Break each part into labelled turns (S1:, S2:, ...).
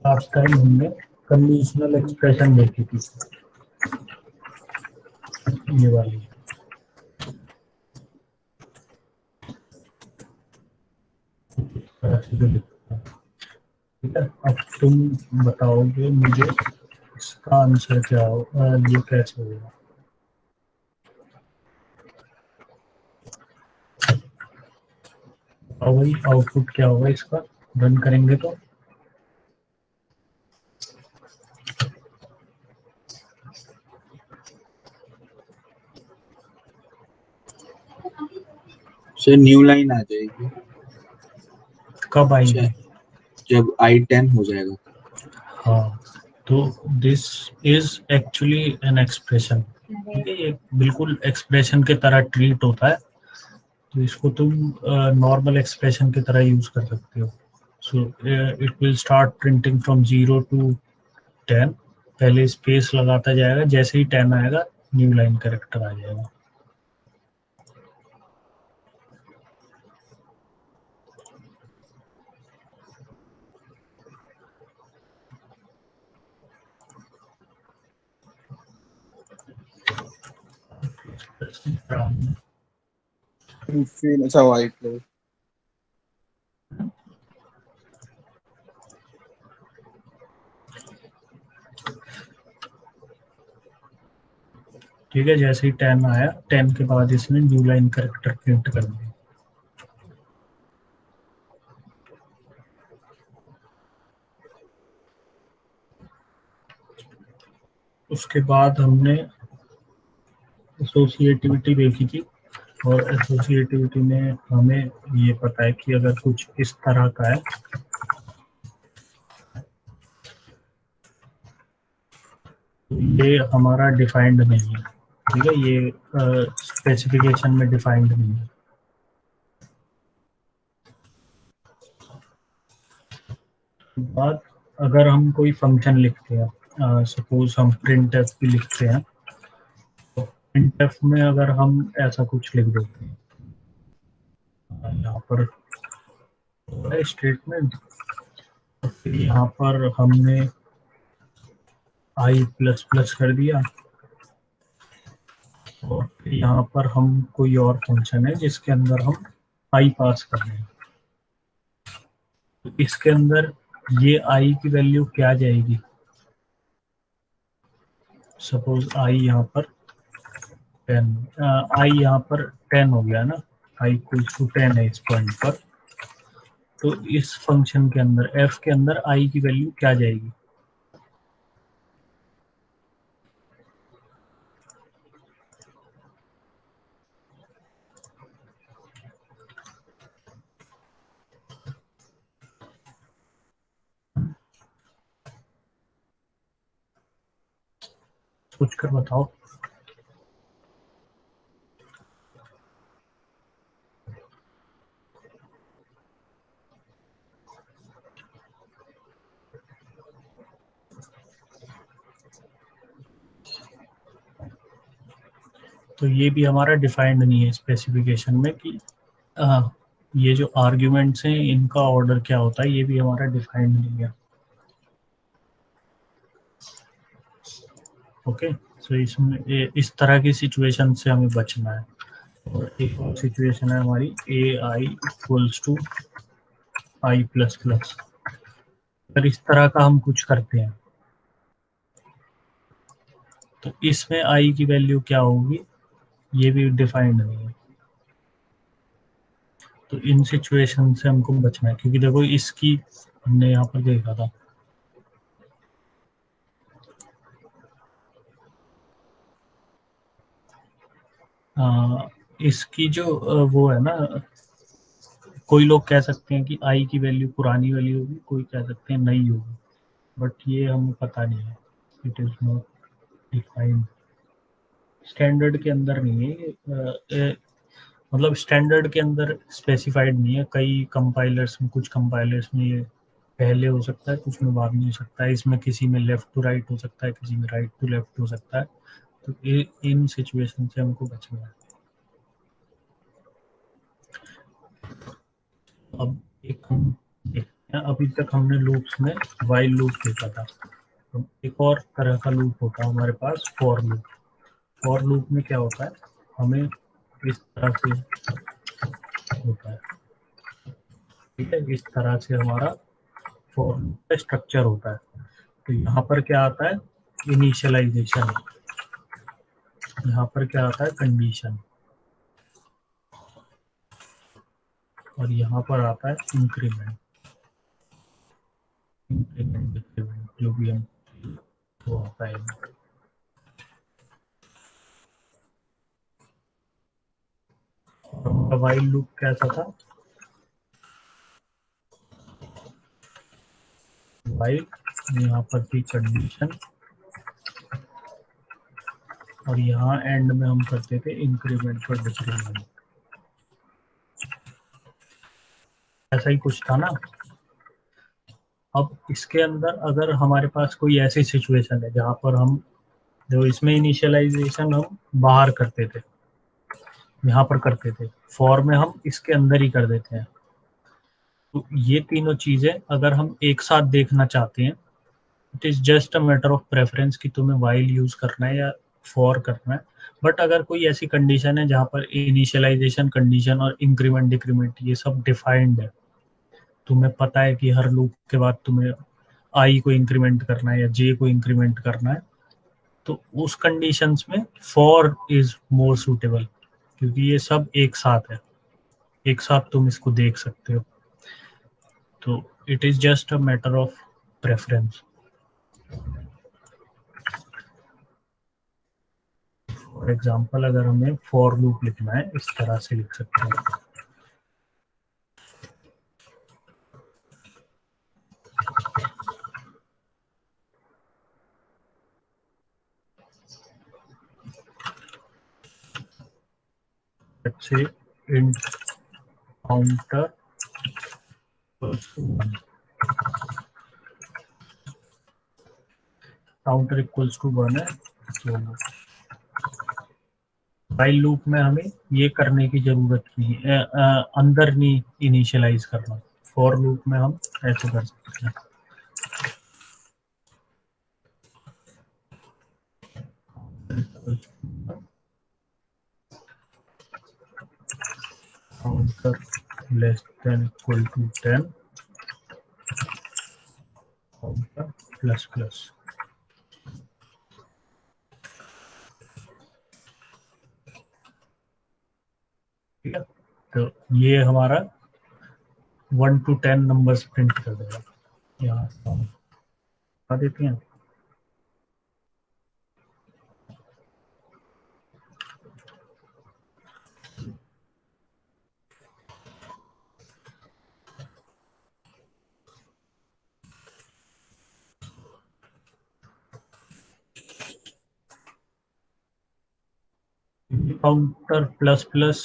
S1: Last time हमने conditional expression देखी थी, ये वाली। ठीक है, अब तुम बताओगे मुझे इसका आंसर क्या हो, ये कैसे होगा। और वही आउटपुट क्या होगा इसका, रन करेंगे तो
S2: से न्यू लाइन आ जाएगी।
S1: कब
S2: अच्छा,
S1: आएगी।
S2: जब I10 हो जाएगा।
S1: हाँ, तो this is actually an expression. ठीक है, ये बिल्कुल एक्सप्रेशन के तरह ट्रीट होता है, तो इसको तुम नॉर्मल एक्सप्रेशन की तरह यूज कर सकते हो। So it will start printing from 0 to 10। पहले स्पेस लगाता जाएगा, जैसे ही 10 आएगा न्यू लाइन कैरेक्टर आ जाएगा।
S3: फिर अच्छा वाइट लो।
S1: ठीक है, जैसे ही 10 आया, 10 के बाद इसने न्यू लाइन कैरेक्टर प्रिंट कर दिया। उसके बाद हमने एसोसिएटिविटी देखी थी, और एसोसिएटिविटी में हमें ये पता है कि अगर कुछ इस तरह का है, ये हमारा डिफाइंड नहीं है। ठीक है, ये स्पेसिफिकेशन में डिफाइंड नहीं है। बाद अगर हम कोई फंक्शन लिखते हैं, सपोज हम प्रिंट एफ भी लिखते हैं, तो प्रिंट एफ में अगर हम ऐसा कुछ लिख देते हैं, यहाँ पर स्टेटमेंट, फिर यहाँ पर हमने आई प्लस प्लस कर दिया, और फिर यहाँ पर हम कोई और फंक्शन है जिसके अंदर हम आई पास कर रहे हैं, तो इसके अंदर ये आई की वैल्यू क्या जाएगी। सपोज आई यहाँ पर 10, आई यहाँ पर 10 हो गया ना, आई इक्वल्स टू 10 है इस पॉइंट पर, तो इस फंक्शन के अंदर एफ के अंदर आई की वैल्यू क्या जाएगी। सोच कर बताओ। तो ये भी हमारा डिफाइंड नहीं है स्पेसिफिकेशन में कि ये जो आर्ग्यूमेंट्स हैं इनका ऑर्डर क्या होता है, ये भी हमारा डिफाइंड नहीं है। ओके, सो इसमें इस तरह की सिचुएशन से हमें बचना है। और एक और सिचुएशन है हमारी A I equals to I plus plus. अगर इस तरह का हम कुछ करते हैं, तो इसमें आई की वैल्यू क्या होगी, ये भी डिफाइंड नहीं है। तो इन सिचुएशन से हमको बचना है, क्योंकि देखो इसकी हमने यहाँ पर देखा था, इसकी जो वो है ना, कोई लोग कह सकते हैं कि आई की वैल्यू पुरानी वाली होगी, कोई कह सकते हैं नई होगी, बट ये हमें पता नहीं है। It is not defined, standard के अंदर नहीं है मतलब स्टैंडर्ड के अंदर स्पेसिफाइड नहीं है। कई कंपाइलर्स में, कुछ कंपाइलर्स में ये पहले हो सकता है, कुछ में बाद में हो सकता है। इसमें किसी में लेफ्ट टू राइट हो सकता है, किसी में राइट टू लेफ्ट हो सकता है। तो इन सिचुएशन से हमको बचना है। अब एक हम अभी तक हमने लूप्स में वाइल लूप देखा था। तो एक और तरह का लूप होता है हमारे पास, फॉर लूप। फॉर लूप में क्या होता है, हमें इस तरह से होता है, ठीक है, इस तरह से हमारा फॉर लूप का स्ट्रक्चर होता है। तो यहाँ पर क्या आता है, इनिशियलाइजेशन, यहाँ पर क्या आता है, कंडीशन, और यहाँ पर आता है इंक्रीमेंट, इंक्रीमेंट डिक्रीमेंट, जो भी हम वो आता है। और वाइल लूप कैसा था, वाइल यहाँ पर थी कंडीशन, और यहाँ एंड में हम करते थे इंक्रीमेंट और डिक्रीमेंट, ऐसा ही कुछ था ना। अब इसके अंदर अगर हमारे पास कोई ऐसी सिचुएशन है जहाँ पर हम, जो इसमें इनिशियलाइजेशन हम बाहर करते थे, यहाँ पर करते थे, फॉर में हम इसके अंदर ही कर देते हैं। तो ये तीनों चीजें अगर हम एक साथ देखना चाहते हैं, it is just a matter of preference कि तुम्हें वाइल यूज करना है या फॉर करना है। बट अगर कोई ऐसी कंडीशन है जहाँ पर इनिशियलाइजेशन, कंडीशन और इंक्रीमेंट डिक्रीमेंट ये सब डिफाइंड है, तुम्हें पता है कि हर लूप के बाद तुम्हें आई को इंक्रीमेंट करना है या जे को इंक्रीमेंट करना है, तो उस कंडीशंस में फॉर इज मोर सूटेबल, क्योंकि ये सब एक साथ है, एक साथ तुम इसको देख सकते हो। तो it is just a matter of preference. For example अगर हमें फॉर लूप लिखना है, इस तरह से लिख सकते हैं, let's say int counter equals to 1, counter equals to 1 है। तो वाइल लूप में हमें ये करने की जरूरत नहीं है, अंदर नहीं इनिशियलाइज करना। फॉर लूप में हम ऐसे कर सकते हैं, counter less than equal to 10, counter plus plus. ठीक है, तो ये हमारा 1 to 10 नंबर्स प्रिंट कर देगा। यहाँ बता देते हैं, काउंटर प्लस प्लस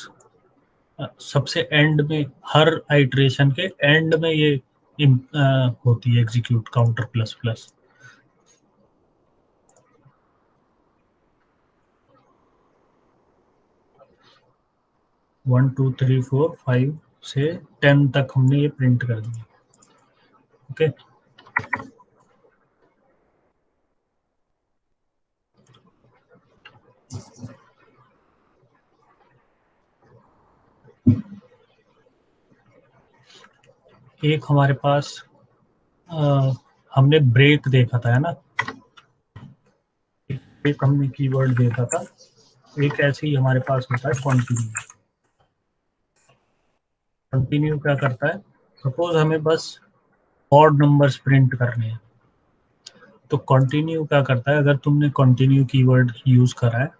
S1: सबसे एंड में, हर आइट्रेशन के एंड में ये होती है execute, counter plus plus. One two three four five से 10 तक हमने ये प्रिंट कर दिया। ओके, एक हमारे पास हमने ब्रेक देखा था, है ना, एक हमने कीवर्ड देखा था। एक ऐसे ही हमारे पास होता है कंटिन्यू। कंटिन्यू क्या करता है, सपोज हमें बस ऑड नंबर्स प्रिंट करने हैं, तो कंटिन्यू क्या करता है, अगर तुमने कंटिन्यू कीवर्ड यूज करा है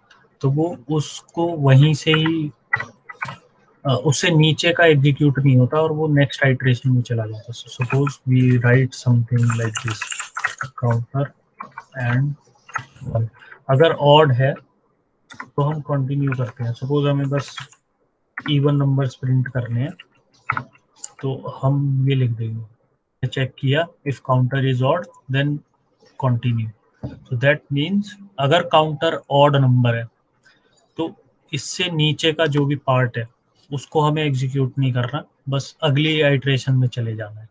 S1: तो वो उसको वहीं से ही उससे नीचे का एग्जीक्यूट नहीं होता और वो नेक्स्ट आइट्रेशन में चला जाता है। Suppose we write something like this, counter and 1। अगर ऑड है तो हम कंटिन्यू करते हैं। सपोज हमें बस इवन नंबर्स प्रिंट करने हैं, तो हम ये लिख देंगे, चेक किया, if counter is odd then continue. So that means अगर काउंटर ऑड नंबर है तो इससे नीचे का जो भी पार्ट है उसको हमें एग्जीक्यूट नहीं करना, बस अगली आइट्रेशन में चले जाना है।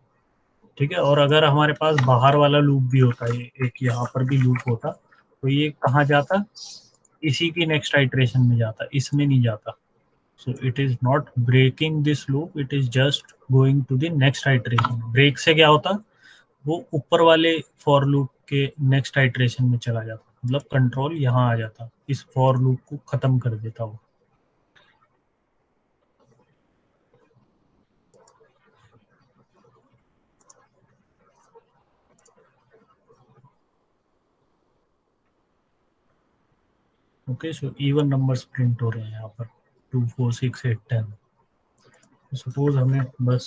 S1: ठीक है। और अगर हमारे पास बाहर वाला लूप भी होता है, एक यहाँ पर भी लूप होता, तो ये कहाँ जाता, इसी की नेक्स्ट आइट्रेशन में जाता, इसमें नहीं जाता। So it is not breaking this loop, it is just going to the next iteration. Break से क्या होता, वो ऊपर वाले फॉर लूप के नेक्स्ट आइट्रेशन में चला जाता, मतलब कंट्रोल यहाँ आ जाता, इस फॉर लूप को खत्म कर देता वो। Okay, so even numbers print हो रहे हैं यहाँ पर 2 4 6 8 10। सपोज हमें बस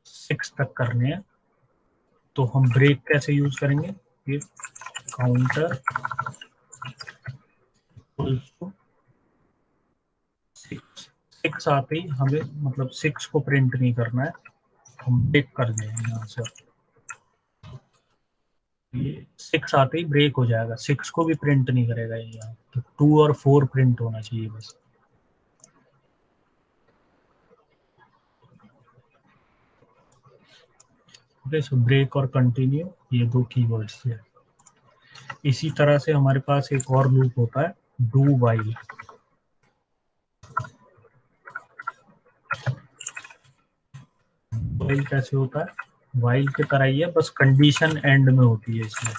S1: 6 तक करने हैं, तो हम ब्रेक कैसे यूज करेंगे, ये काउंटर सिक्स आते ही हमें, मतलब 6 को प्रिंट नहीं करना है, हम ब्रेक कर देंगे यहाँ से। ये 6 आते ही ब्रेक हो जाएगा, 6 को भी प्रिंट नहीं करेगा ये यहाँ, तो 2 और 4 प्रिंट होना चाहिए बस। ओके, सो ब्रेक और कंटिन्यू ये दो कीवर्ड्स है। इसी तरह से हमारे पास एक और लूप होता है, डू वाइल। वाइल कैसे होता है, वाइल की तरह ही है, बस कंडीशन एंड में होती है इसमें।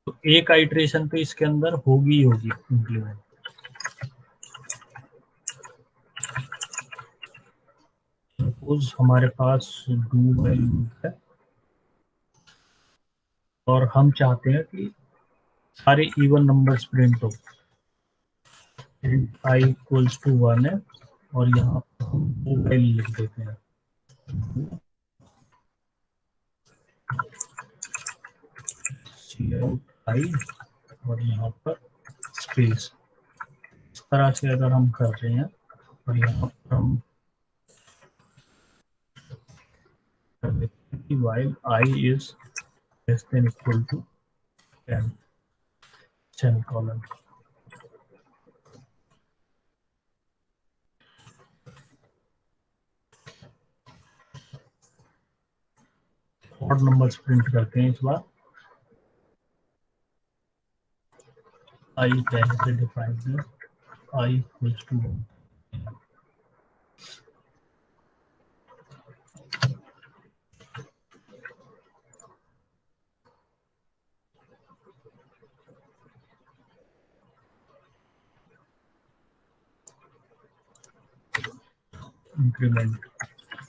S1: तो एक आइट्रेशन तो इसके अंदर होगी ही होगी इंप्लीमेंट। सपोज हमारे पास डू वाइल लूप है और हम चाहते हैं कि सारे इवन नंबर्स प्रिंट हो, आई इक्वल्स टू 1 है, और यहाँ डू वाइल लिख देते हैं, आई, और यहाँ पर स्पेस। इस तरह से अगर हम कर रहे हैं, और यहाँ पर हम कर देते हैं कि while I is less than equal to 10 semicolon। Odd numbers print करते हैं इस बार। I 10 से डिफाइन है, I equals to 1। इंक्रीमेंट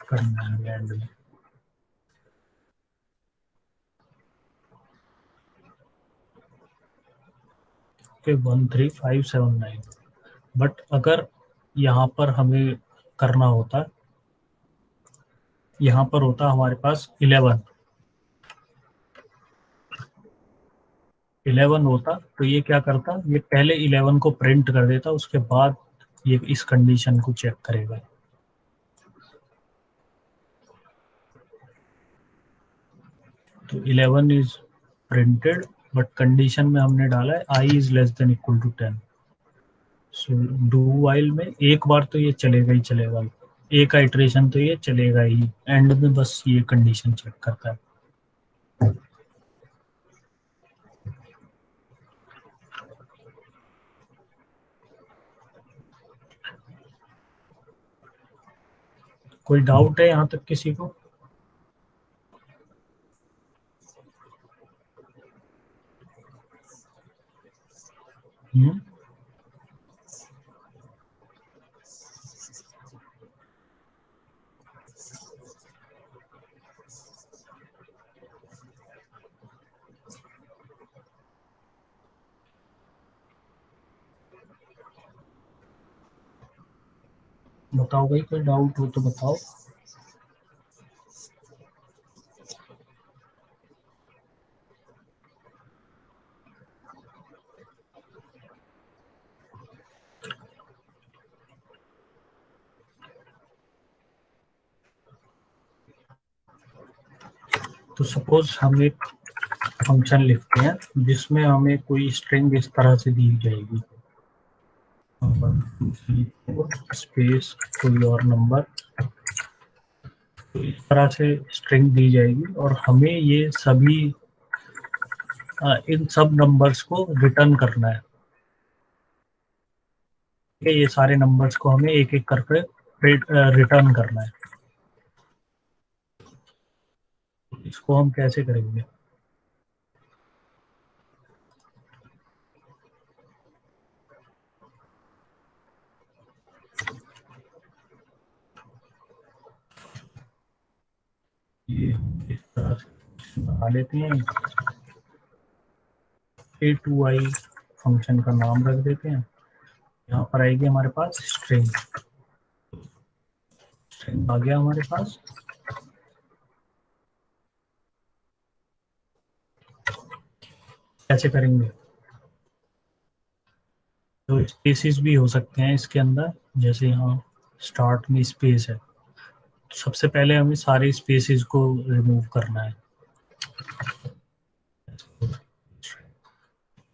S1: करना है एंड में। ओके, 1 3 5 7 9। बट अगर यहाँ पर हमें करना होता, यहाँ पर होता हमारे पास 11 होता, तो ये क्या करता, ये पहले 11 को प्रिंट कर देता, उसके बाद ये इस कंडीशन को चेक करेगा। तो 11 इज प्रिंटेड, बट कंडीशन में हमने डाला है I is less than equal to 10। So do while में एक बार तो ये चलेगा ही चलेगा, एक आइट्रेशन तो ये चलेगा ही, एंड में बस ये कंडीशन चेक करता है। कोई डाउट है यहाँ तक किसी को? हम्म, बताओ भाई, कोई डाउट हो तो बताओ। तो सपोज हम एक फंक्शन लिखते हैं जिसमें हमें कोई स्ट्रिंग इस तरह से दी जाएगी, स्पेस कोई और नंबर तो इस तरह से स्ट्रिंग दी जाएगी और हमें ये सभी इन सब नंबर्स को रिटर्न करना है। ये सारे नंबर्स को हमें एक एक करके रिटर्न करना है। इसको हम कैसे करेंगे? ये इस तरह से बना लेते हैं। a2i फंक्शन का नाम रख देते हैं। यहाँ पर आएगी हमारे पास स्ट्रिंग। स्ट्रिंग आ गया हमारे पास। कैसे करेंगे? तो स्पेसिस भी हो सकते हैं इसके अंदर, जैसे यहाँ स्टार्ट में स्पेस है। सबसे पहले हमें सारे स्पेसिस को रिमूव करना है।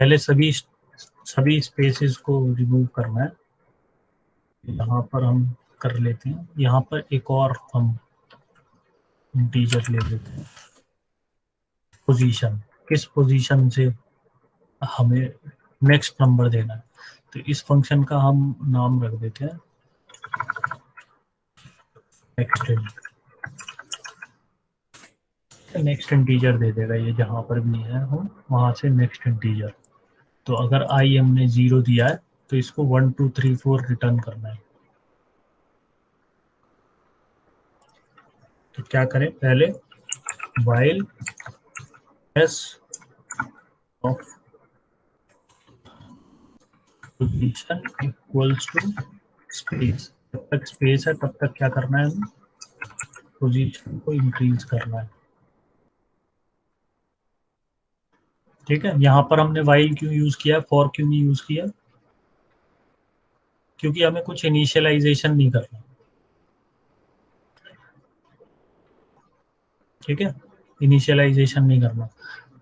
S1: पहले सभी स्पेसेस को रिमूव करना है। यहाँ पर हम कर लेते हैं। यहाँ पर एक और हम इंटीजर ले लेते हैं। पोजीशन, किस पोजीशन से हमें नेक्स्ट नंबर देना है, तो इस फंक्शन का हम नाम रख देते हैं नेक्स्ट इंटीजर दे देगा ये, जहाँ पर भी है हम वहाँ से नेक्स्ट इंटीजर। तो अगर आई हमने 0 दिया है तो इसको 1 2 3 4 रिटर्न करना है। तो क्या करें? पहले while s of position equals to space, जब तक स्पेस है तब तक क्या करना है? हमें पोजीशन को इंक्रीज करना है। ठीक है। यहाँ पर हमने while क्यों यूज किया, for क्यों नहीं यूज किया? क्योंकि हमें कुछ इनिशियलाइजेशन नहीं करना। ठीक है, इनिशियलाइजेशन नहीं करना।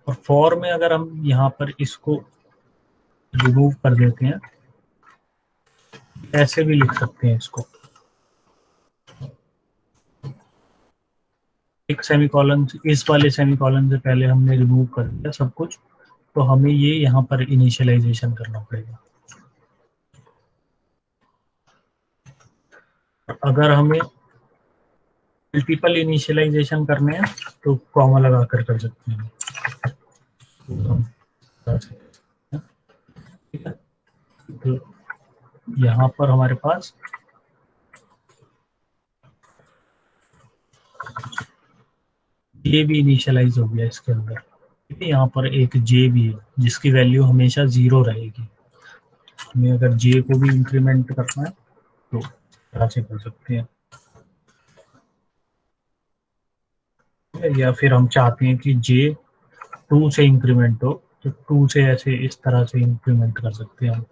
S1: और फॉर में अगर हम यहाँ पर इसको रिमूव कर देते हैं, ऐसे भी लिख सकते हैं इसको, एक सेमीकोलन, इस वाले सेमीकोलन से पहले हमने रिमूव कर दिया सब कुछ, तो हमें ये यहाँ पर इनिशियलाइजेशन करना पड़ेगा। अगर हमें मल्टीपल इनिशियलाइजेशन करने हैं तो कॉमा लगा कर सकते हैं। ठीक है, तो यहाँ पर हमारे पास ये भी इनिशियलाइज हो गया इसके अंदर। ठीक है, यहाँ पर एक जे भी है जिसकी वैल्यू हमेशा 0 रहेगी। हमें अगर जे को भी इंक्रीमेंट करना है तो ऐसे कर सकते हैं, या फिर हम चाहते हैं कि जे 2 से इंक्रीमेंट हो तो 2 से ऐसे इस तरह से इंक्रीमेंट कर सकते हैं हम।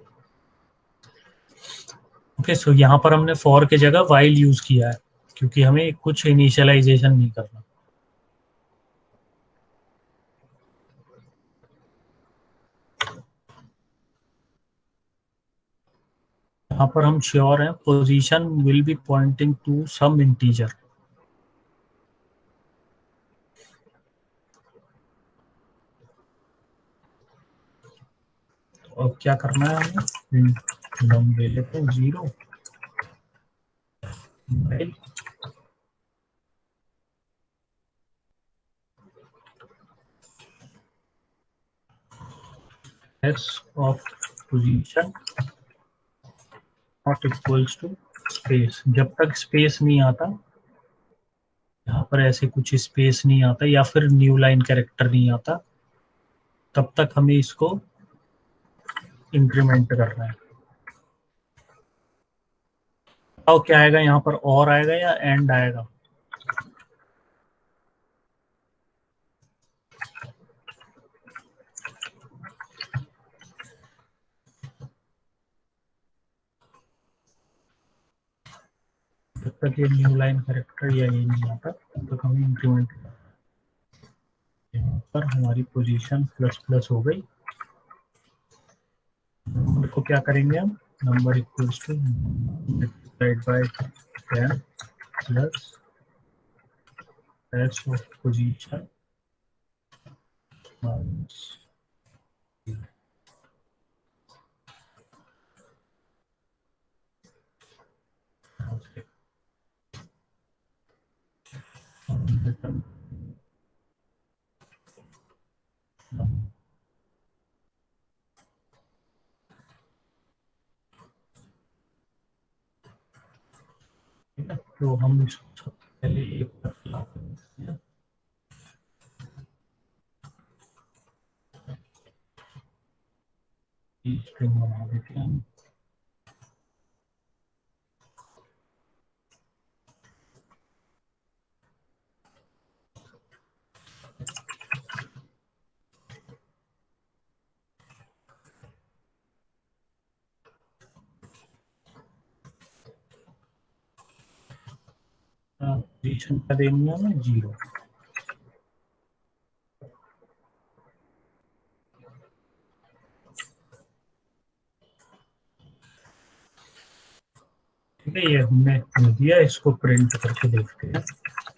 S1: ओके, सो यहाँ पर हमने फॉर के जगह वाइल यूज किया है क्योंकि हमें कुछ इनिशियलाइजेशन नहीं करना। यहाँ पर हम श्योर हैं position will be pointing to some integer. और क्या करना है हमें? हम ले लेते हैं 0 s of position not equals to space. जब तक स्पेस नहीं आता, यहाँ पर ऐसे कुछ स्पेस नहीं आता या फिर न्यू लाइन कैरेक्टर नहीं आता, तब तक हमें इसको इंक्रीमेंट करना है। और क्या आएगा यहाँ पर? और आएगा या एंड आएगा? जब तक ये न्यू लाइन कैरेक्टर या ये नहीं आता तब तक हमें इंक्रीमेंट। यहाँ पर हमारी पोजीशन प्लस प्लस हो गई। नंबर को क्या करेंगे हम? Number equals to divide by 10 plus S of position minus okay. ठीक है, तो हम इसको पहले एक पर लागू करते हैं। स्ट्रिंग बना देते हैं। पोजीशन का देंगे हमें 0। ठीक है, ये हमने दिया, इसको प्रिंट करके देखते हैं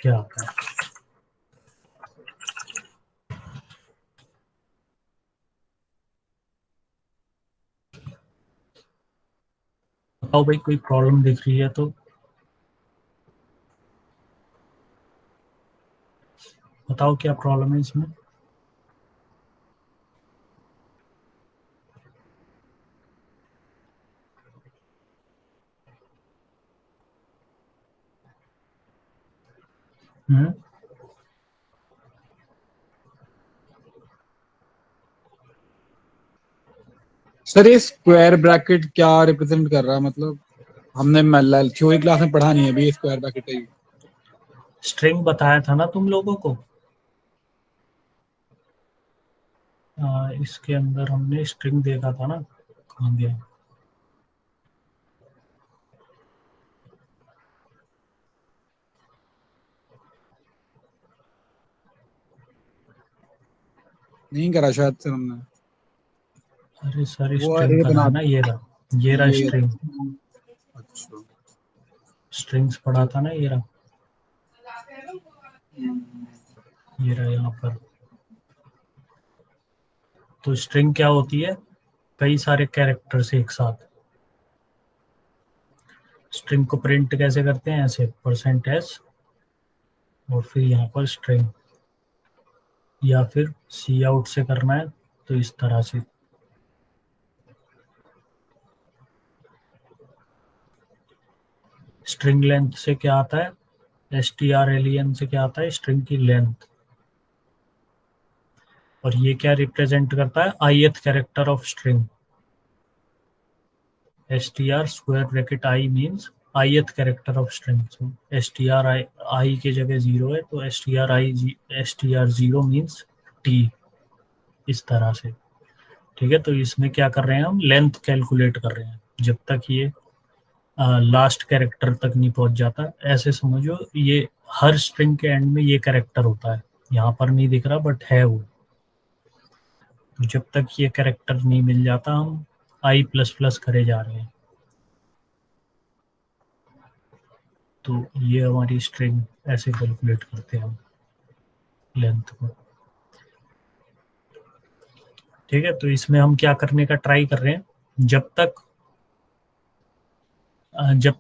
S1: क्या आता है। बताओ भाई, कोई प्रॉब्लम दिख रही है तो बताओ क्या प्रॉब्लम है इसमें। हम्म,
S3: सर ये स्क्वायर ब्रैकेट क्या रिप्रेजेंट कर रहा है? मतलब हमने थ्योरी क्लास में पढ़ा नहीं है अभी स्क्वायर ब्रैकेट है।
S1: स्ट्रिंग बताया था ना तुम लोगों को। इसके अंदर हमने स्ट्रिंग देखा था ना, कहाँ गया।
S3: नहीं करा शायद से हमने।
S1: अरे सर,
S3: वो
S1: स्ट्रिंग
S3: ये
S1: करा
S3: बना
S1: है ना, ये रहा
S3: ये
S1: स्ट्रिंग।
S3: अच्छा।
S1: स्ट्रिंग्स पढ़ा था ना, ये रहा, ये रहा यहाँ पर। तो स्ट्रिंग क्या होती है? कई सारे कैरेक्टर्स एक साथ। स्ट्रिंग को प्रिंट कैसे करते हैं? ऐसे %s और फिर यहाँ पर स्ट्रिंग, या फिर सी आउट से करना है तो इस तरह से। स्ट्रिंग लेंथ से क्या आता है? strlen से क्या आता है? स्ट्रिंग की लेंथ। और ये क्या रिप्रेजेंट करता है? ith character of string. str square bracket i means ith character of string. so str i की जगह 0 है, तो str0 मींस t, इस तरह से। ठीक है, तो इसमें क्या कर रहे हैं हम? लेंथ कैलकुलेट कर रहे हैं जब तक ये लास्ट कैरेक्टर तक नहीं पहुंच जाता। ऐसे समझो, ये हर स्ट्रिंग के एंड में ये कैरेक्टर होता है। यहाँ पर नहीं दिख रहा बट है वो। तो जब तक ये कैरेक्टर नहीं मिल जाता, हम i++ करे जा रहे हैं। तो ये हमारी स्ट्रिंग ऐसे कैलकुलेट करते हैं हम लेंथ को। ठीक है, तो इसमें हम क्या करने का ट्राई कर रहे हैं? जब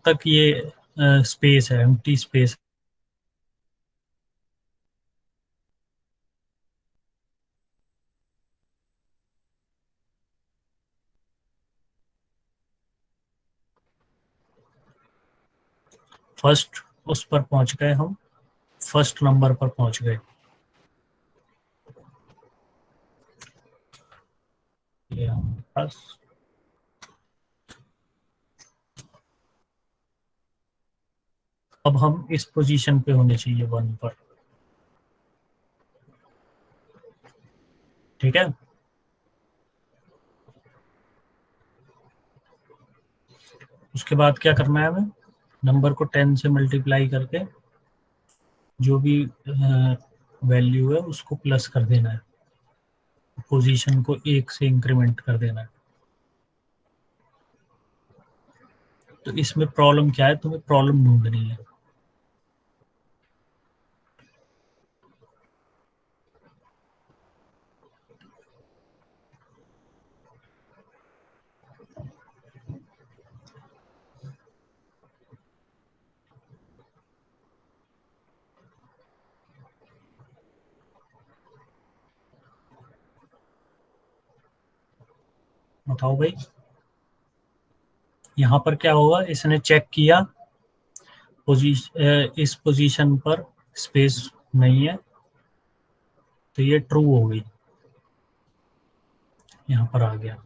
S1: तक ये स्पेस है, एम्प्टी स्पेस, फर्स्ट उस पर पहुंच गए हम, फर्स्ट नंबर पर पहुंच गए। ये हमारे पास, अब हम इस पोजीशन पे होने चाहिए 1 पर। ठीक है, उसके बाद क्या करना है हमें? नंबर को 10 से मल्टीप्लाई करके जो भी वैल्यू है उसको प्लस कर देना है, पोजीशन को 1 से इंक्रीमेंट कर देना है। तो इसमें प्रॉब्लम क्या है? तुम्हें प्रॉब्लम ढूंढनी है। बताओ भाई, यहाँ पर क्या होगा, इसने चेक किया इस पोजीशन पर स्पेस नहीं है, तो ये ट्रू हो गई, यहाँ पर आ गया।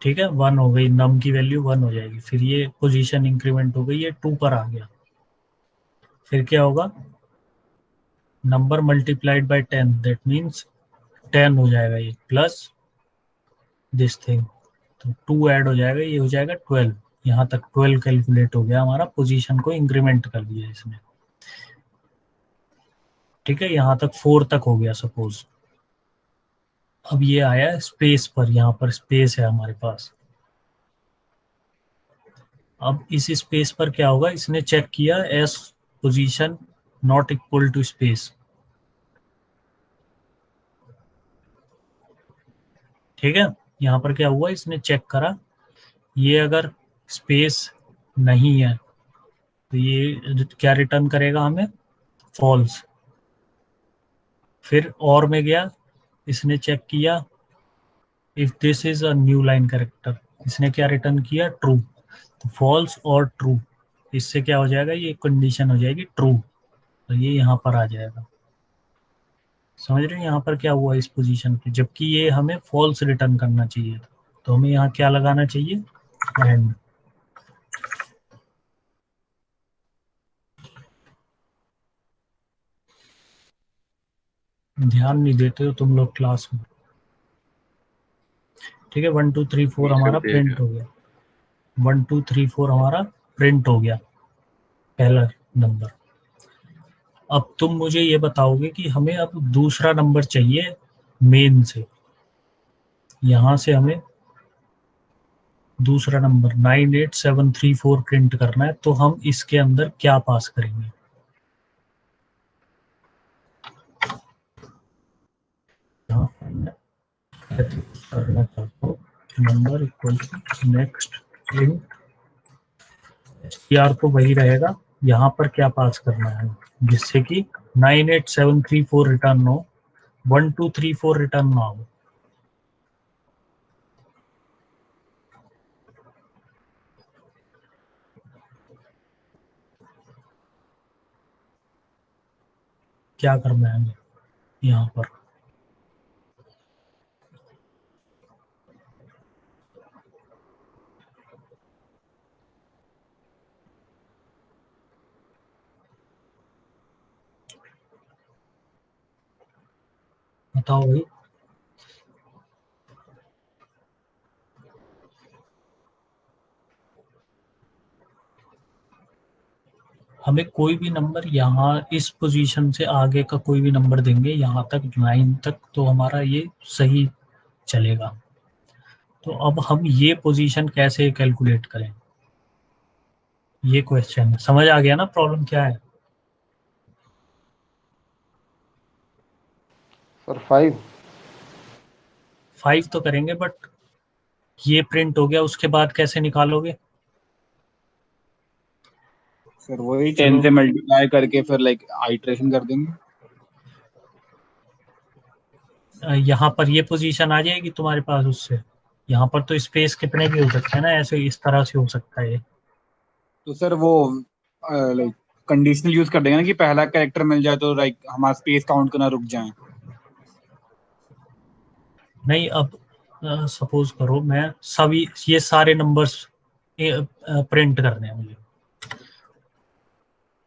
S1: ठीक है, 1 हो गई, नम की वैल्यू 1 हो जाएगी, फिर ये पोजीशन इंक्रीमेंट हो गई, ये 2 पर आ गया। फिर क्या होगा, number multiplied by 10, that means 10 हो जाएगा ये, प्लस दिस थिंग, तो 2 ऐड हो जाएगा, ये हो जाएगा 12। यहाँ तक 12 कैलकुलेट हो गया हमारा, पोजीशन को इंक्रीमेंट कर दिया इसने। ठीक है, यहाँ तक 4 तक हो गया सपोज। अब ये आया स्पेस पर, यहाँ पर स्पेस है हमारे पास। अब इस स्पेस पर क्या होगा, इसने चेक किया S position not equal to space. ठीक है, यहाँ पर क्या हुआ, इसने चेक करा, ये अगर स्पेस नहीं है तो ये क्या रिटर्न करेगा हमें, फॉल्स। फिर और में गया, इसने चेक किया if this is a new line character, इसने क्या रिटर्न किया, ट्रू। तो फॉल्स और ट्रू, इससे क्या हो जाएगा, ये कंडीशन हो जाएगी ट्रू, तो ये यहाँ पर आ जाएगा। समझ रहे हैं यहाँ पर क्या हुआ इस पोजीशन पे, जबकि ये हमें फॉल्स रिटर्न करना चाहिए था, तो हमें यहाँ क्या लगाना चाहिए, एंड। ध्यान नहीं देते हो तुम लोग क्लास में। ठीक है, 1 2 3 4 हमारा प्रिंट हो गया, 1 2 3 4 हमारा प्रिंट हो गया, पहला नंबर। अब तुम मुझे ये बताओगे कि हमें अब दूसरा नंबर चाहिए मेन से, यहाँ से हमें दूसरा नंबर 98734 प्रिंट करना है, तो हम इसके अंदर क्या पास करेंगे। करना चाहता हूँ number equal to next int, तो वही रहेगा, यहाँ पर क्या पास करना है, जिससे कि 98734 रिटर्न हो, 1234 रिटर्न ना हो। क्या करना है हमें यहाँ पर, बताओ भाई। हमें कोई भी नंबर यहाँ इस पोजीशन से आगे का कोई भी नंबर देंगे, यहाँ तक 9 तक, तो हमारा ये सही चलेगा। तो अब हम ये पोजीशन कैसे कैलकुलेट करें, ये क्वेश्चन है। समझ आ गया ना प्रॉब्लम क्या है।
S4: सर 5
S1: 5 तो करेंगे, बट ये प्रिंट हो गया, उसके बाद कैसे निकालोगे।
S3: सर वही
S1: चलो
S3: 10 से मल्टीप्लाई करके फिर लाइक आइट्रेशन कर देंगे।
S1: यहाँ पर ये पोजीशन आ जाएगी तुम्हारे पास, उससे यहाँ पर तो स्पेस कितने भी हो सकते हैं ना, ऐसे इस तरह से हो सकता है ये।
S3: तो सर वो लाइक कंडीशनल यूज कर देंगे ना कि पहला कैरेक्टर मिल जाए तो लाइक हमारा स्पेस काउंट करना रुक जाए।
S1: नहीं, अब सपोज करो मैं सभी ये सारे नंबर्स प्रिंट करने हैं मुझे।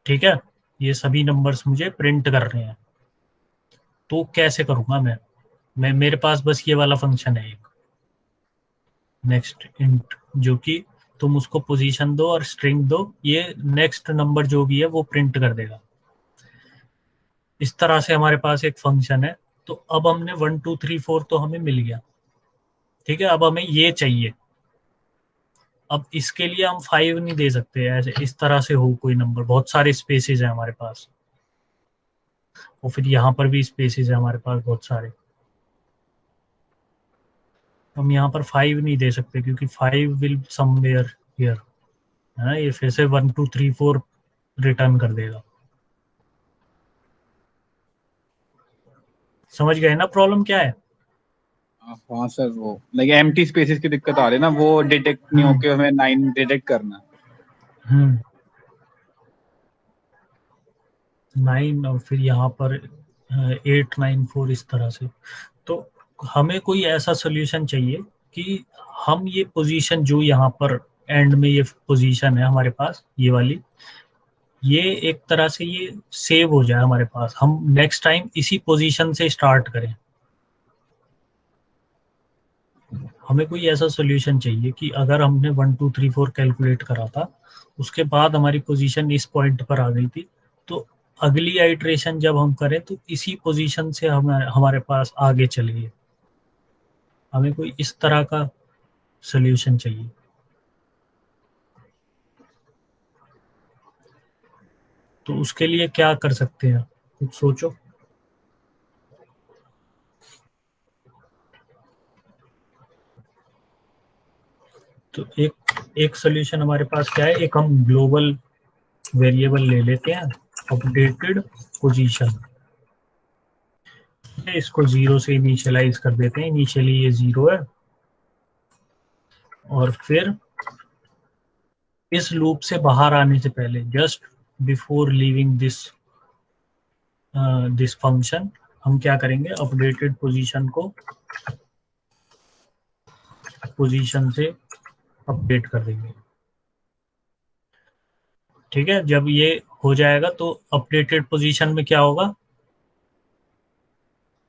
S1: ठीक है, ये सभी नंबर्स मुझे प्रिंट करने हैं, तो कैसे करूंगा मैं मेरे पास बस ये वाला फंक्शन है एक, नेक्स्ट इंट, जो कि तुम उसको पोजीशन दो और स्ट्रिंग दो, ये नेक्स्ट नंबर जो भी है वो प्रिंट कर देगा। इस तरह से हमारे पास एक फंक्शन है। तो अब हमने 1 2 3 4 तो हमें मिल गया। ठीक है, अब हमें ये चाहिए। अब इसके लिए हम 5 नहीं दे सकते, ऐसे इस तरह से हो कोई नंबर, बहुत सारे स्पेसेस है हमारे पास, और फिर यहाँ पर भी स्पेसेस है हमारे पास बहुत सारे। हम यहाँ पर 5 नहीं दे सकते, क्योंकि 5 विल समवेयर हियर, है ना, ये फिर से 1 2 3 4 रिटर्न कर देगा। समझ गए ना प्रॉब्लम क्या है।
S3: हाँ सर, वो लाइक एम्प्टी स्पेसेस की दिक्कत आ रही है ना, वो डिटेक्ट नहीं होके हमें 9 डिटेक्ट करना है।
S1: 9 और फिर यहाँ पर 894 इस तरह से। तो हमें कोई ऐसा सोल्यूशन चाहिए कि हम ये पोजीशन जो यहाँ पर एंड में ये पोजीशन है हमारे पास, ये वाली, ये एक तरह से ये सेव हो जाए हमारे पास, हम नेक्स्ट टाइम इसी पोजीशन से स्टार्ट करें। हमें कोई ऐसा सोल्यूशन चाहिए कि अगर हमने 1 2 3 4 कैलकुलेट करा था, उसके बाद हमारी पोजीशन इस पॉइंट पर आ गई थी, तो अगली आइट्रेशन जब हम करें तो इसी पोजीशन से हम हमारे पास आगे चलिए। हमें कोई इस तरह का सोल्यूशन चाहिए। तो उसके लिए क्या कर सकते हैं, कुछ सोचो। तो एक सोल्यूशन हमारे पास क्या है, एक हम ग्लोबल वेरिएबल ले लेते हैं, अपडेटेड पोजीशन, इसको 0 से इनिशियलाइज कर देते हैं। इनिशियली ये 0 है, और फिर इस लूप से बाहर आने से पहले, just before leaving this function, हम क्या करेंगे, अपडेटेड पोजीशन को पोजीशन से अपडेट कर देंगे। ठीक है, जब ये हो जाएगा तो अपडेटेड पोजीशन में क्या होगा,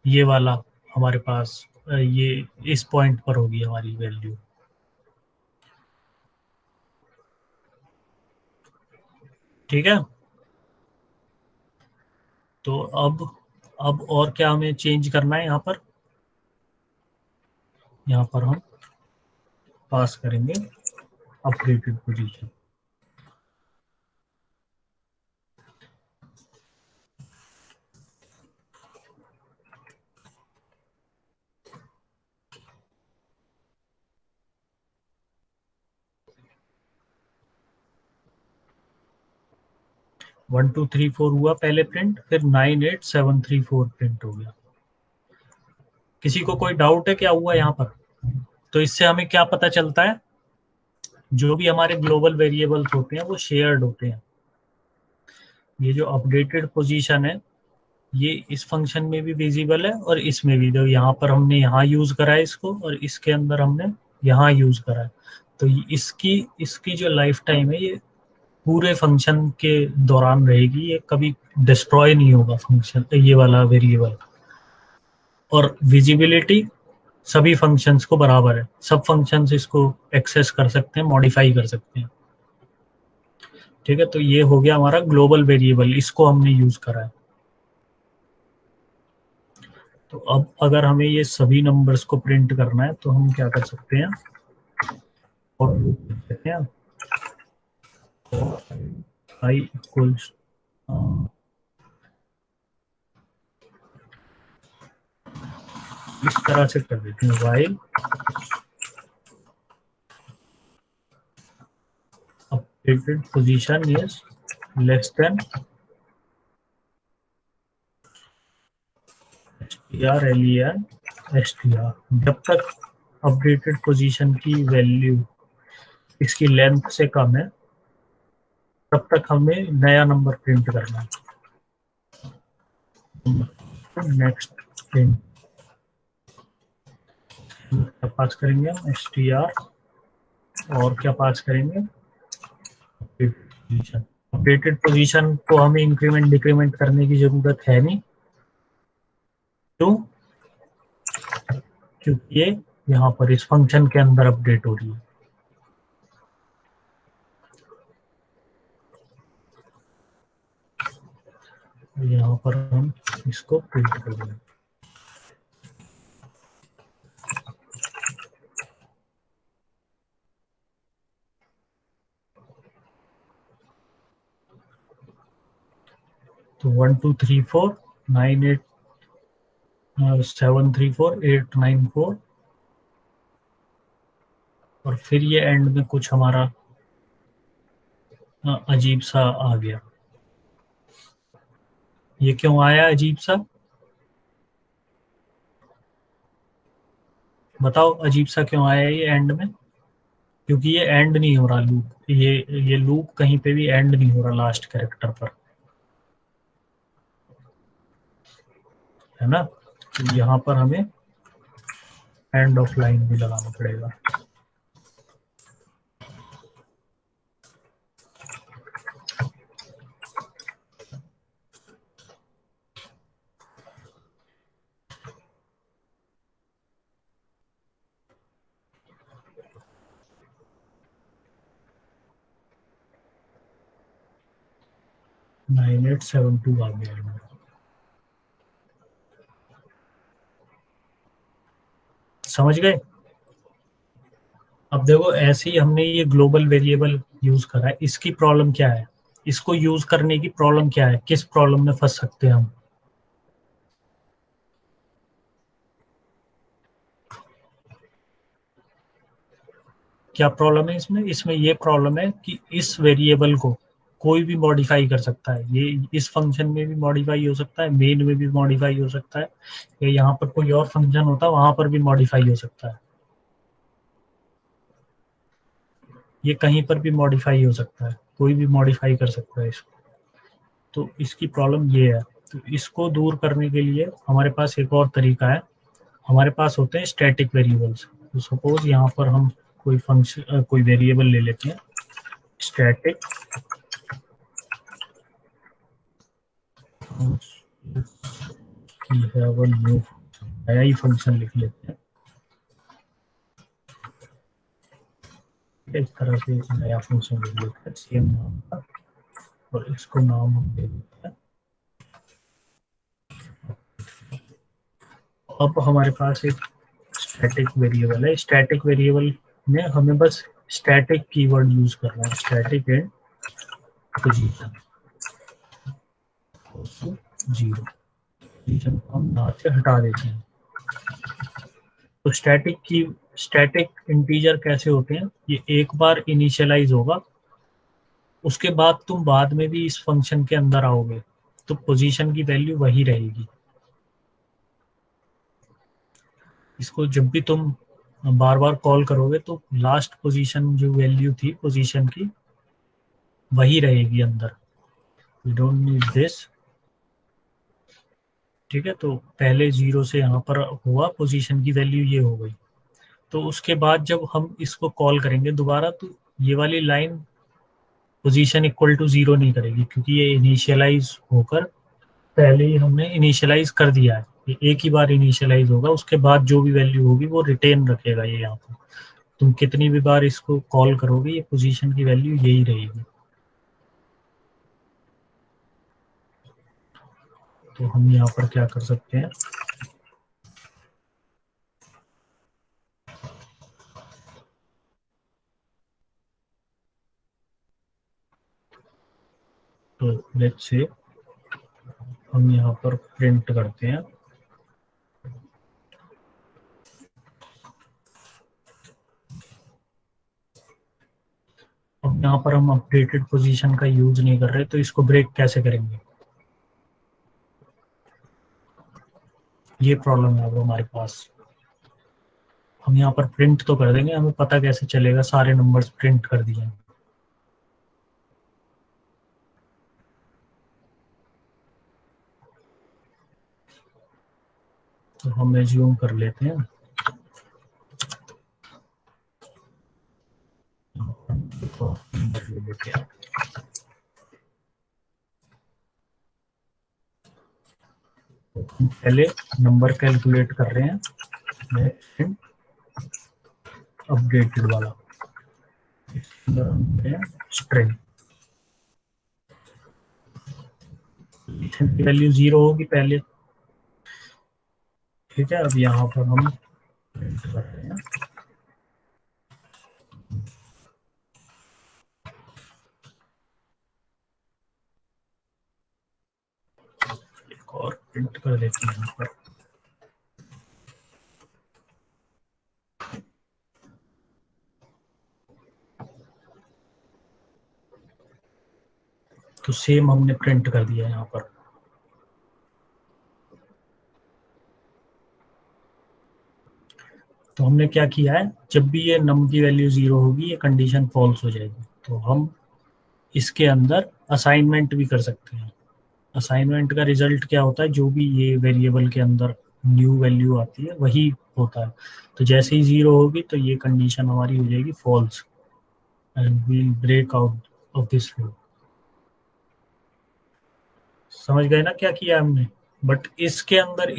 S1: ये वाला हमारे पास ये इस पॉइंट पर होगी हमारी वैल्यू। ठीक है, तो अब और क्या हमें चेंज करना है, यहाँ पर हम पास करेंगे updated position. One two three four हुआ पहले प्रिंट, फिर 98734 प्रिंट हो गया। किसी को कोई डाउट है क्या हुआ यहाँ पर? तो इससे हमें क्या पता चलता है, जो भी हमारे ग्लोबल वेरिएबल्स होते हैं वो शेयर्ड होते हैं। ये जो अपडेटेड पोजीशन है, ये इस फंक्शन में भी विजिबल है और इसमें भी। जो यहाँ पर हमने यहाँ यूज करा है इसको, और इसके अंदर हमने यहाँ यूज करा है, तो इसकी इसकी जो लाइफ टाइम है, ये पूरे फंक्शन के दौरान रहेगी, ये कभी डिस्ट्रॉय नहीं होगा फंक्शन, ये वाला वेरिएबल। और विजिबिलिटी सभी फंक्शंस को बराबर है, सब फंक्शंस इसको एक्सेस कर सकते हैं, मॉडिफाई कर सकते हैं। ठीक है, तो ये हो गया हमारा ग्लोबल वेरिएबल, इसको हमने यूज करा है। तो अब अगर हमें ये सभी नंबर्स को प्रिंट करना है तो हम क्या कर सकते हैं, और कहते हैं आई इक्वल्स, इस तरह से कर देते हैं, while updated position is less then str जब तक अपडेटेड पोजीशन की वैल्यू इसकी लेंथ से कम है, तब तक हमें नया नंबर प्रिंट करना है। नेक्स्ट प्रिंट क्या पास करेंगे हम, str, और क्या पास करेंगे, पोजीशन। अपडेटेड पोजीशन को हमें इंक्रीमेंट डिक्रीमेंट करने की जरूरत है नहीं, क्यों? क्योंकि ये यहाँ पर इस फंक्शन के अंदर अपडेट हो रही है। यहाँ पर हम इसको प्रिंट कर देंगे। तो 1 2 3 4 9 8 7 3 4 8 9 4, और फिर ये एंड में कुछ हमारा अजीब सा आ गया। ये क्यों आया अजीब सा? बताओ अजीब सा क्यों आया ये एंड में? क्योंकि ये एंड नहीं हो रहा लूप, ये लूप कहीं पे भी एंड नहीं हो रहा लास्ट कैरेक्टर पर, है ना? तो यहाँ पर हमें एंड ऑफ लाइन भी लगाना पड़ेगा। नाइन 8 7 2 आ गया है। समझ गए? अब देखो ऐसे ही हमने ये ग्लोबल वेरिएबल यूज करा है, इसकी प्रॉब्लम क्या है? इसको यूज करने की प्रॉब्लम क्या है? किस प्रॉब्लम में फंस सकते हैं हम? क्या प्रॉब्लम है इसमें? इसमें ये प्रॉब्लम है कि इस वेरिएबल को कोई भी मॉडिफाई कर सकता है। ये इस फंक्शन में भी मॉडिफाई हो सकता है, मेन में भी मॉडिफाई हो सकता है, या यहाँ पर कोई और फंक्शन होता है वहां पर भी मॉडिफाई हो सकता है। ये कहीं पर भी मॉडिफाई हो सकता है, कोई भी मॉडिफाई कर सकता है इसको। तो इसकी प्रॉब्लम ये है। तो इसको दूर करने के लिए हमारे पास एक और तरीका है। हमारे पास होते हैं स्टैटिक वेरिएबल्स। तो सपोज यहाँ पर हम कोई फंक्शन कोई वेरिएबल ले लेते हैं स्टैटिक, नया ही फंक्शन लिख लेते हैं। इस तरह से एक नया फंक्शन लिख लेते हैं सेम नाम का, और इसको नाम हम दे देते हैं। अब हमारे पास एक स्टैटिक वेरिएबल है। स्टैटिक वेरिएबल में हमें बस स्टैटिक कीवर्ड यूज करना है, स्टैटिक एंड पोजीशन 0, पोजीशन हम यहाँ से हटा देते हैं। तो स्टैटिक इंटीजर कैसे होते हैं? ये एक बार इनिशियलाइज होगा, उसके बाद तुम बाद में भी इस फंक्शन के अंदर आओगे तो पोजीशन की वैल्यू वही रहेगी। इसको जब भी तुम बार बार कॉल करोगे तो लास्ट पोजीशन जो वैल्यू थी पोजीशन की वही रहेगी अंदर। We don't need this. ठीक है, तो पहले 0 से यहाँ पर हुआ, पोजीशन की वैल्यू ये हो गई। तो उसके बाद जब हम इसको कॉल करेंगे दोबारा तो ये वाली लाइन पोजीशन इक्वल टू 0 नहीं करेगी, क्योंकि ये इनिशियलाइज होकर पहले ही हमने इनिशियलाइज कर दिया है। ये एक ही बार इनिशियलाइज होगा, उसके बाद जो भी वैल्यू होगी वो रिटेन रखेगा ये यहाँ पर। तुम कितनी भी बार इसको कॉल करोगे ये पोजीशन की वैल्यू यही रहेगी। तो हम यहाँ पर क्या कर सकते हैं, तो लेट्स से हम यहाँ पर प्रिंट करते हैं। अब यहाँ पर हम अपडेटेड पोजीशन का यूज नहीं कर रहे, तो इसको ब्रेक कैसे करेंगे? ये प्रॉब्लम है अब हमारे पास। हम यहाँ पर प्रिंट तो कर देंगे, हमें पता कैसे चलेगा सारे नंबर्स प्रिंट कर दिए हैं? तो हम एज्यूम कर लेते हैं पहले नंबर कैलकुलेट कर रहे हैं अपडेटेड वाला स्ट्रिंग, वैल्यू 0 होगी पहले। ठीक है, अब यहाँ पर हम प्रिंट कर रहे हैं एक और प्रिंट कर देते हैं यहाँ पर। तो सेम हमने प्रिंट कर दिया यहाँ पर। तो हमने क्या किया है, जब भी ये नम की वैल्यू 0 होगी ये कंडीशन फॉल्स हो जाएगी। तो हम इसके अंदर असाइनमेंट भी कर सकते हैं। असाइनमेंट का रिजल्ट क्या होता है, जो भी ये वेरिएबल के अंदर न्यू वैल्यू आती है वही होता है। तो जैसे ही 0 होगी तो ये कंडीशन हमारी हो जाएगी false and we'll break out of this loop. समझ गए ना क्या किया हमने? बट इसके अंदर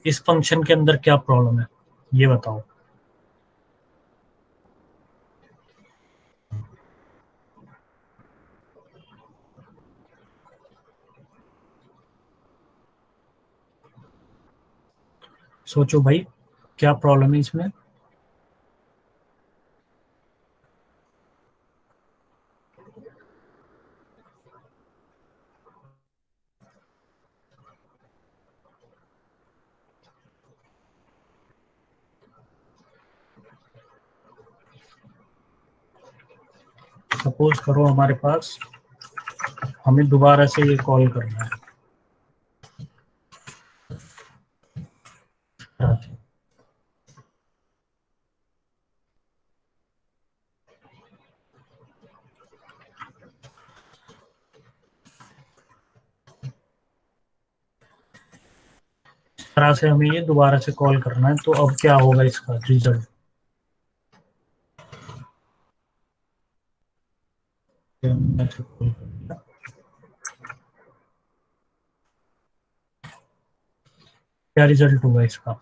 S1: इस फंक्शन के अंदर क्या प्रॉब्लम है ये बताओ। सोचो भाई, क्या प्रॉब्लम है इसमें? सपोज करो हमारे पास, हमें दोबारा से ये कॉल करना है। इस तरह से हमें ये दोबारा से कॉल करना है। तो अब क्या होगा इसका रिजल्ट? क्या रिजल्ट होगा इसका?